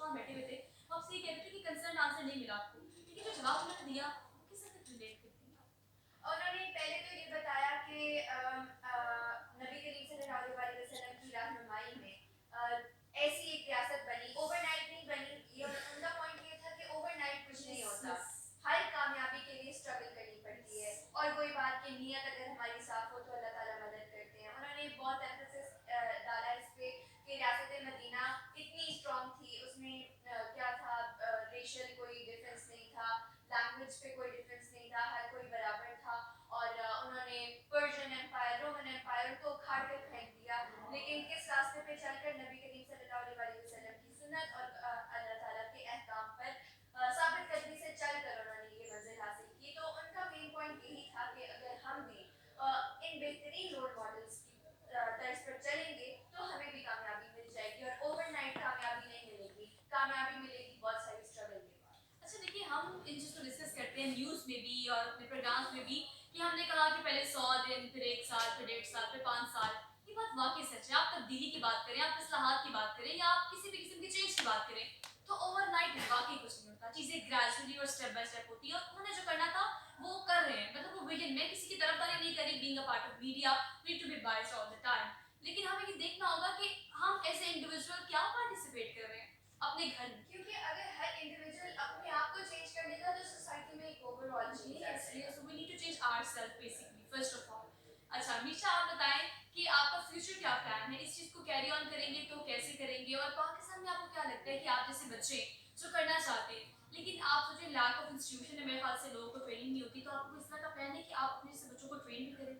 वहाँ बैठे हुए थे, वो आपसे ये कह रहे थे कि कंसर्न आंसर नहीं मिला आपको, लेकिन जो जवाब उन्होंने दिया, वो किस हद तक रिलेट करती हैं आप? उन्होंने पहले तो ये बताया कि नबी करीम सल्लल्लाहु अलैहि वसल्लम की रहनुमाई में ऐसी एक रियासत बनी, ओवरनाइट नहीं बनी। ये उनका पॉइंट ये था कि ओवरनाइट कुछ नहीं यस, होता, यस। हर कामयाबी के लिए स्ट्रगल करनी पड़ती है। और वही बात कि नीयत अगर हमारी साफ हो तो अल्लाह ताला मदद करते हैं। उन्होंने बहुत एम्फेसिस डाला इस पे कि रियासत मदीना इतनी स्ट्रॉन्ग थी, उसमें क्या था, रेशियल कोई डिफरेंस नहीं था, लैंग्वेज पे कोई डिफरेंस नहीं था, हर कोई बराबर था। और उन्होंने पर्शियन एम्पायर, रोमन एम्पायर को उखाड़ कर फेंक दिया। लेकिन किस रास्ते पे चलकर, नबी करीम सल्लल्लाहु अलैहि वसल्लम की सुन्नत और अल्लाह ताला के अहकाम पर साबित कदमी से चलकर उन्होंने ये मंजिल हासिल की। तो उनका मेन पॉइंट यही था कि अगर हम भी इन बेहतरीन रोल मॉडल्स की तर्ज पर चलेंगे तो हमें भी कामयाबी मिल जाएगी। और ओवरनाइट कामयाबी नहीं मिलेगी, कामयाबी मिलेगी बहुत सारी स्ट्रगल के बाद। अच्छा देखिए, हम इन चीज़ को डिस्कस करते हैं न्यूज़ में भी और अपने प्रोग्राम्स में भी कि हमने कहा कि पहले 100 दिन, फिर 1 साल, फिर 1.5 साल, फिर 5 साल। ये बात वाक़ई सच है। आप तब्दीली की बात करें, आप इस्लाहात की बात करें या आप किसी भी किस्म की चेंज की बात करें, तो ओवरनाइट वाक़ई कुछ नहीं होता। चीज़ें ग्रेजुअली और स्टेप बाय स्टेप होती है और उन्होंने जो करना था, वो कर रहे हैं। मतलब वो विजन, मैं किसी की तरफदारी नहीं कर रही, being a part of media, we need to be biased all the time. लेकिन हमें ये देखना होगा कि हम एज़ ए इंडिविजुअल क्या पार्टिसिपेट कर रहे हैं अपने घर में। क्योंकि अगर हर इंडिविजुअल अपने आप को चेंज कर लेगा तो सोसाइटी में एक ओवरऑल चेंज आ यस, जाएगा। Yes, we need to change ourselves basically first of all. अच्छा मीशा, आप बताएं कि आपका फ्यूचर क्या प्लान है? इस चीज़ को कैरी ऑन करेंगे तो कैसे करेंगे? और पाकिस्तान में आपको क्या लगता है कि आप जैसे बच्चे जो करना चाहते हैं, लेकिन आप सोचिए लैक ऑफ इंस्टीट्यूशन है, मेरे ख्याल से लोगों को ट्रेनिंग नहीं होती, तो आपको इस तरह का प्लान है कि आप अपने जैसे बच्चों को ट्रेन भी करें?